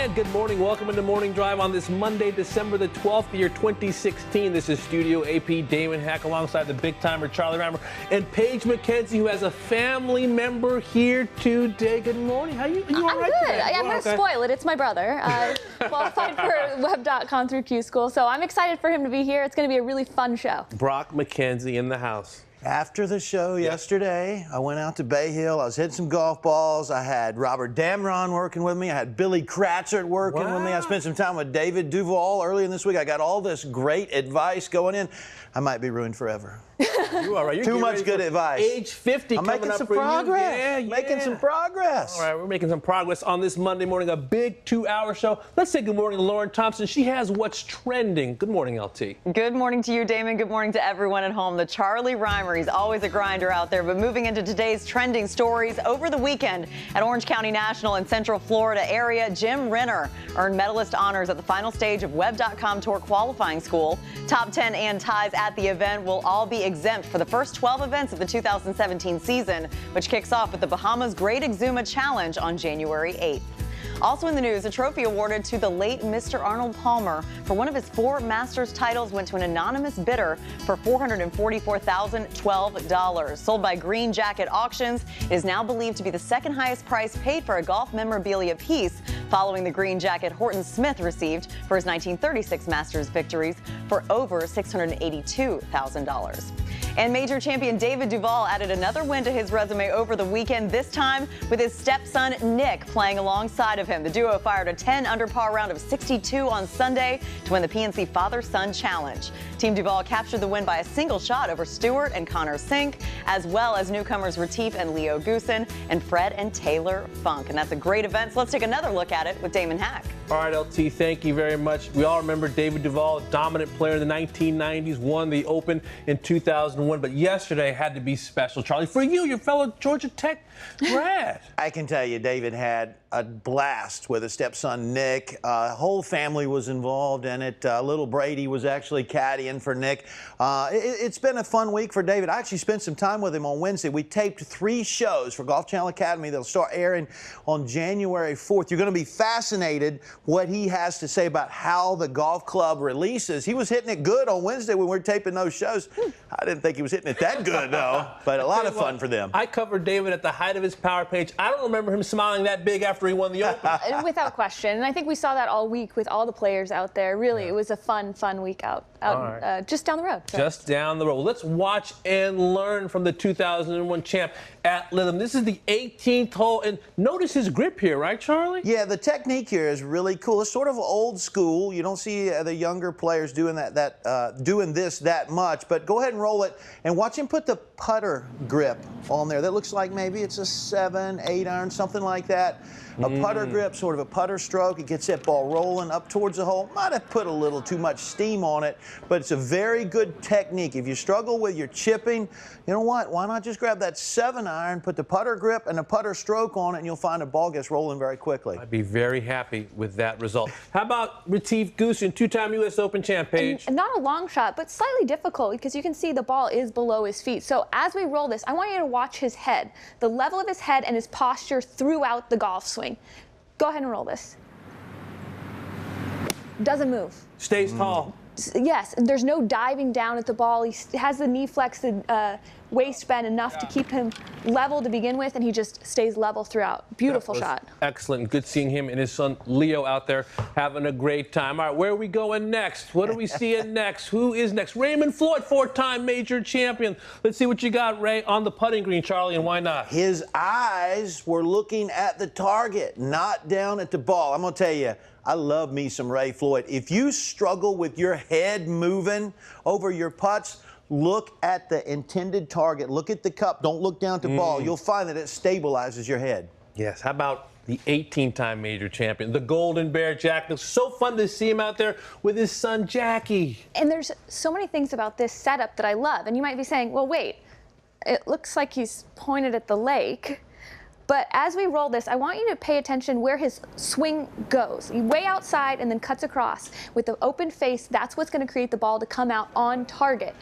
And good morning. Welcome into Morning Drive on this Monday, December the 12th, year 2016. This is Studio AP Damon Hack alongside the big timer Charlie Reimer and Paige McKenzie, who has a family member here today. Good morning. How you? I'm all right good. today? I'm going to spoil it. It's my brother. Qualified for web.com through Q School, so I'm excited for him to be here. It's going to be a really fun show. Brock McKenzie in the house. After the show yesterday, I went out to Bay Hill. I was hitting some golf balls. I had Robert Damron working with me. I had Billy Kratzert working with me. I spent some time with David Duvall earlier in this week. I got all this great advice going in. I might be ruined forever. You are right. You're Too much good advice. Age 50 I'm coming making up some for progress. You. Yeah, making some progress. All right, we're making some progress on this Monday morning, a big 2-hour show. Let's say good morning to Lauren Thompson. She has what's trending. Good morning, LT. Good morning to you, Damon. Good morning to everyone at home. The Charlie Reimer, he's always a grinder out there. But moving into today's trending stories, over the weekend at Orange County National in Central Florida area, Jim Renner earned medalist honors at the final stage of Web.com Tour qualifying school. Top 10 and ties at the event will all be exempt for the first 12 events of the 2017 season, which kicks off with the Bahamas Great Exuma Challenge on January 8th. Also in the news, a trophy awarded to the late Mr. Arnold Palmer for one of his 4 Masters titles went to an anonymous bidder for $444,012. Sold by Green Jacket Auctions, it is now believed to be the second highest price paid for a golf memorabilia piece, following the green jacket Horton Smith received for his 1936 Masters victories for over $682,000. And major champion David Duvall added another win to his resume over the weekend, this time with his stepson Nick playing alongside of him. The duo fired a 10-under par round of 62 on Sunday to win the PNC Father-Son Challenge. Team Duvall captured the win by a single shot over Stewart and Connor Sink, as well as newcomers Retief and Leo Goosen and Fred and Taylor Funk. And that's a great event, so let's take another look at it with Damon Hack. All right, LT, thank you very much. We all remember David Duvall, a dominant player in the 1990s, won the Open in 2001, but yesterday had to be special. Charlie, for you, your fellow Georgia Tech grad. I can tell you, David had a blast with his stepson, Nick. Whole family was involved in it. Little Brady was actually caddying for Nick. It's been a fun week for David. I actually spent some time with him on Wednesday. We taped 3 shows for Golf Channel Academy. They'll start airing on January 4th. You're going to be fascinated what he has to say about how the golf club releases. He was hitting it good on Wednesday when we were taping those shows. I didn't think he was hitting it that good, though, but a lot of fun for them. I covered David at the height of his power page. I don't remember him smiling that big after he won the Open. Without question. And I think we saw that all week with all the players out there. Really, it was a fun week out just down the road. So. Just down the road. Well, let's watch and learn from the 2001 champ at Lytham. This is the 18th hole, and notice his grip here, right, Charlie? Yeah, the technique here is really cool. It's sort of old school. You don't see the younger players doing doing this that much, but go ahead and roll it and watch him put the putter grip on there. That looks like maybe it's a 7-8 iron, something like that. A putter grip, sort of a putter stroke. It gets that ball rolling up towards the hole. Might have put a little too much steam on it, but it's a very good technique. If you struggle with your chipping, you know what? Why not just grab that 7-iron, put the putter grip and the putter stroke on it, and you'll find the ball gets rolling very quickly. I'd be very happy with that result. How about Retief Goosen, 2-time U.S. Open champ, Paige? And not a long shot, but slightly difficult because you can see the ball is below his feet. So as we roll this, I want you to watch his head, the level of his head and his posture throughout the golf swing. Go ahead and roll this. Doesn't move. Stays tall. Yes, there's no diving down at the ball. He has the knee flexed, waist bend enough to keep him level to begin with, and he just stays level throughout. Beautiful shot. Excellent. Good seeing him and his son Leo out there having a great time. All right, where are we going next? What are we seeing next? Who is next? Raymond Floyd, 4-time major champion. Let's see what you got, Ray, on the putting green, Charlie, and why not? His eyes were looking at the target, not down at the ball. I'm going to tell you, I love me some Ray Floyd. If you struggle with your head moving over your putts, look at the intended target. Look at the cup. Don't look down at the ball. You'll find that it stabilizes your head. Yes. How about the 18-time major champion, the Golden Bear Jack? It's so fun to see him out there with his son, Jackie. And there's so many things about this setup that I love. And you might be saying, well, wait, it looks like he's pointed at the lake. But as we roll this, I want you to pay attention where his swing goes. Way outside and then cuts across. With the open face, that's what's going to create the ball to come out on target.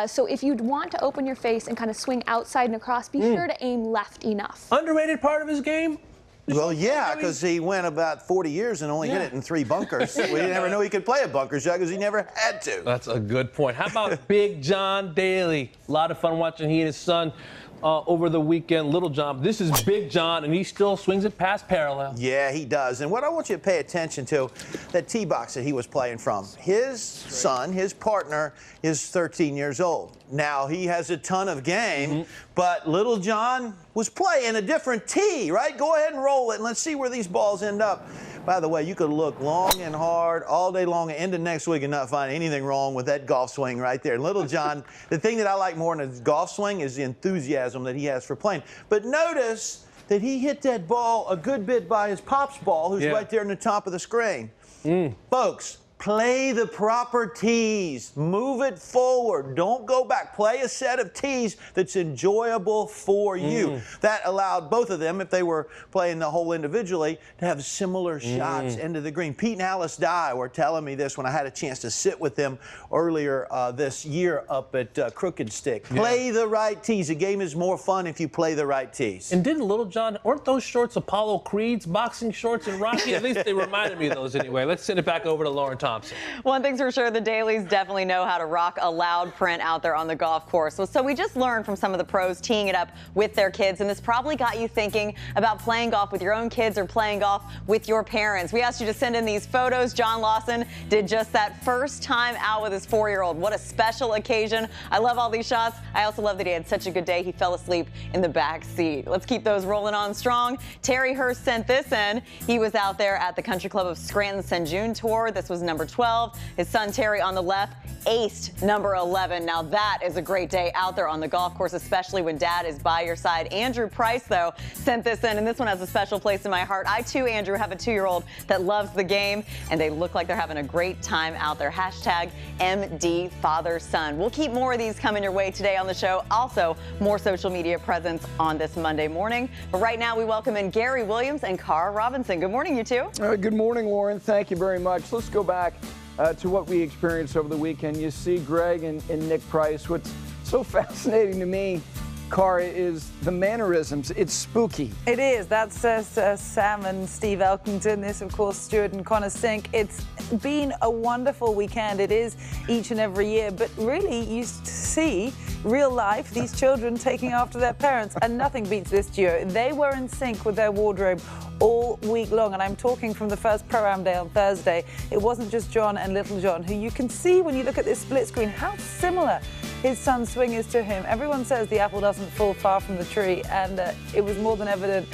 So if you want to open your face and kind of swing outside and across, be sure to aim left enough. Underrated part of his game? Well, yeah, because he went about 40 years and only hit it in 3 bunkers. We never knew he could play a bunker shot because he never had to. That's a good point. How about Big John Daly? A lot of fun watching he and his son over the weekend. Little John, this is Big John, and he still swings it past parallel. Yeah, he does. And what I want you to pay attention to, that tee box that he was playing from. His son, his partner, is 13 years old. Now, he has a ton of game, but Little John was playing a different tee, right? Go ahead and roll it, and let's see where these balls end up. By the way, you could look long and hard all day long and into next week and not find anything wrong with that golf swing right there. Little John, the thing that I like more in his golf swing is the enthusiasm that he has for playing. But notice that he hit that ball a good bit by his pop's ball, who's right there in the top of the screen. Folks, play the proper tees. Move it forward. Don't go back. Play a set of tees that's enjoyable for you. That allowed both of them, if they were playing the hole individually, to have similar shots into the green. Pete and Alice Dye were telling me this when I had a chance to sit with them earlier this year up at Crooked Stick. Play the right tees. The game is more fun if you play the right tees. And didn't Little John, weren't those shorts Apollo Creed's boxing shorts in Rocky? At least they reminded me of those anyway. Let's send it back over to Lauren Thompson. One thing's for sure, the Dailies definitely know how to rock a loud print out there on the golf course. So we just learned from some of the pros teeing it up with their kids, and this probably got you thinking about playing golf with your own kids or playing golf with your parents. We asked you to send in these photos. John Lawson did just that, first time out with his 4-year-old. What a special occasion. I love all these shots. I also love that he had such a good day. He fell asleep in the back seat. Let's keep those rolling on strong. Terry Hurst sent this in. He was out there at the Country Club of Scranton St. June Tour. This was number 12. His son Terry on the left aced number 11. Now that is a great day out there on the golf course, especially when dad is by your side. Andrew Price, though, sent this in, and this one has a special place in my heart. I, too, Andrew, have a 2-year-old that loves the game, and they look like they're having a great time out there. Hashtag MD Father Son. We'll keep more of these coming your way today on the show. Also, more social media presence on this Monday morning. But right now, we welcome in Gary Williams and Cara Robinson. Good morning, you two. Good morning, Lauren. Thank you very much. Let's go back to what we experienced over the weekend. You see Greg and Nick Price. What's so fascinating to me, Cara, is the mannerisms. It's spooky. It is. That's Sam and Steve Elkington. This, of course, Stuart and Connor Sink. It's been a wonderful weekend. It is each and every year. But really, you see real life, these children taking after their parents. And nothing beats this duo. They were in sync with their wardrobe all week long, and I'm talking from the first Pro-Am day on Thursday. It wasn't just John and Little John, who you can see when you look at this split screen how similar his son's swing is to him. Everyone says the apple doesn't fall far from the tree, and it was more than evident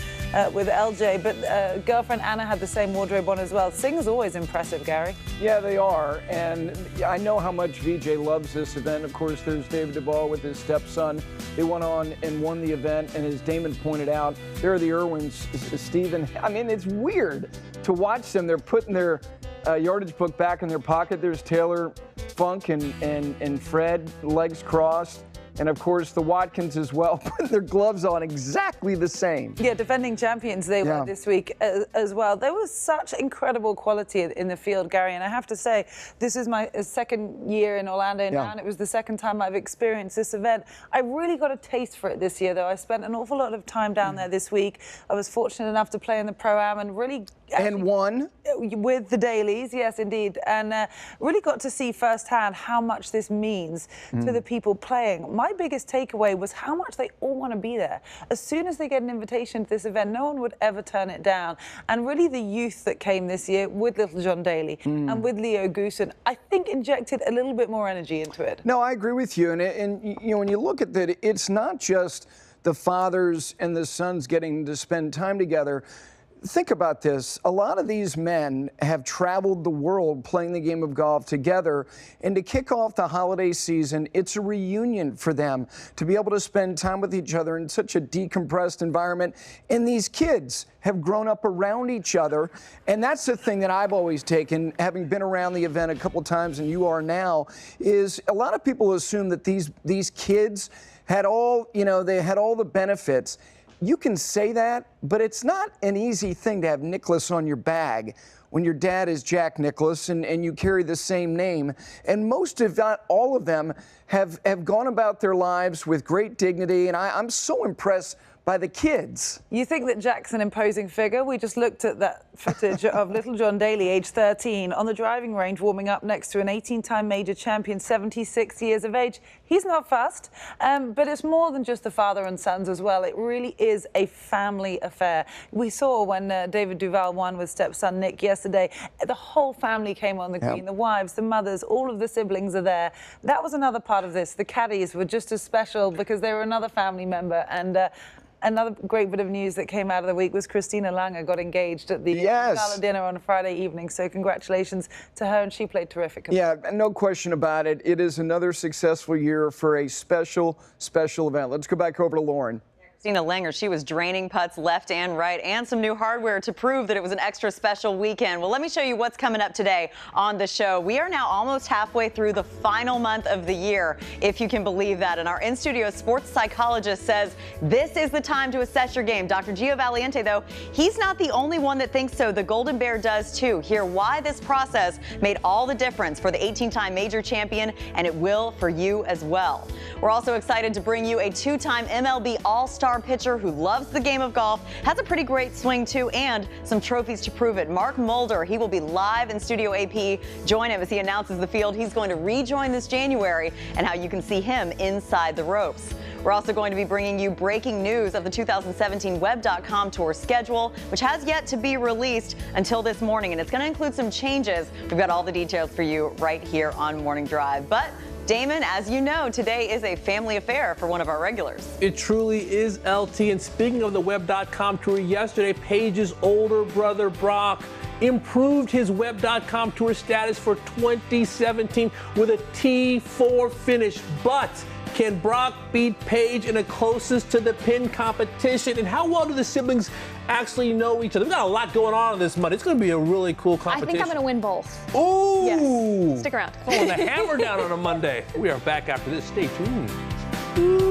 with LJ, but girlfriend Anna had the same wardrobe on as well. Sing's always impressive, Gary. Yeah, they are, and I know how much VJ loves this event. Of course, there's David Duvall with his stepson. They went on and won the event, and as Damon pointed out, there are the Irwins, Steven. I mean, it's weird to watch them. They're putting their yardage book back in their pocket. There's Taylor, Funk, and Fred, legs crossed. And, of course, the Watkins as well, putting their gloves on exactly the same. Yeah, defending champions they were this week as well. There was such incredible quality in the field, Gary. And I have to say, this is my second year in Orlando now, and it was the second time I've experienced this event. I really got a taste for it this year, though. I spent an awful lot of time down there this week. I was fortunate enough to play in the Pro-Am and really... And won? With the Dailies, yes, indeed. And really got to see firsthand how much this means to the people playing. My biggest takeaway was how much they all want to be there. As soon as they get an invitation to this event, no one would ever turn it down. And really the youth that came this year with Little John Daly and with Leo Goosen, I think injected a little bit more energy into it. No, I agree with you. And you know, when you look at that, it's not just the fathers and the sons getting to spend time together. Think about this. A lot of these men have traveled the world playing the game of golf together, and to kick off the holiday season, it's a reunion for them to be able to spend time with each other in such a decompressed environment. And these kids have grown up around each other, and that's the thing that I've always taken, having been around the event a couple times, and you are now, is a lot of people assume that these kids had all, you know, they had all the benefits. You can say that, but it's not an easy thing to have Nicholas on your bag when your dad is Jack Nicklaus and you carry the same name. And most, if not all of them, have gone about their lives with great dignity. And I'm so impressed by the kids. You think that Jack's an imposing figure? We just looked at that footage of little John Daly, age 13, on the driving range warming up next to an 18-time major champion, 76 years of age. He's not fast, but it's more than just the father and sons as well. It really is a family affair. We saw when David Duval won with stepson Nick yesterday, the whole family came on the green, the wives, the mothers, all of the siblings are there. That was another part of this. The caddies were just as special because they were another family member. And another great bit of news that came out of the week was Christina Lange got engaged at the gala dinner on a Friday evening. So congratulations to her, and she played terrific. Yeah, no question about it. It is another successful year for a special event. Let's go back over to Lauren. Christina Langer, she was draining putts left and right, and some new hardware to prove that it was an extra special weekend. Well, let me show you what's coming up today on the show. We are now almost halfway through the final month of the year, if you can believe that. And our in-studio sports psychologist says this is the time to assess your game. Dr. Gio Valiente, though, he's not the only one that thinks so. The Golden Bear does, too. Hear why this process made all the difference for the 18-time major champion, and it will for you as well. We're also excited to bring you a 2-time MLB All-Star pitcher who loves the game of golf, has a pretty great swing too, and some trophies to prove it. Mark Mulder, he will be live in Studio AP. Join him as he announces the field he's going to rejoin this January and how you can see him inside the ropes. We're also going to be bringing you breaking news of the 2017 Web.com tour schedule, which has yet to be released until this morning, and it's going to include some changes. We've got all the details for you right here on Morning Drive. But Damon, as you know, today is a family affair for one of our regulars. It truly is, LT. And speaking of the Web.com tour, yesterday, Paige's older brother, Brock, improved his Web.com tour status for 2017 with a T4 finish. But can Brock beat Paige in a closest to the pin competition? And how well do the siblings actually know each other? We've got a lot going on this month. It's going to be a really cool competition. I think I'm going to win both. Ooh! Yes. Stick around. Pulling the hammer down on a Monday. We are back after this. Stay tuned.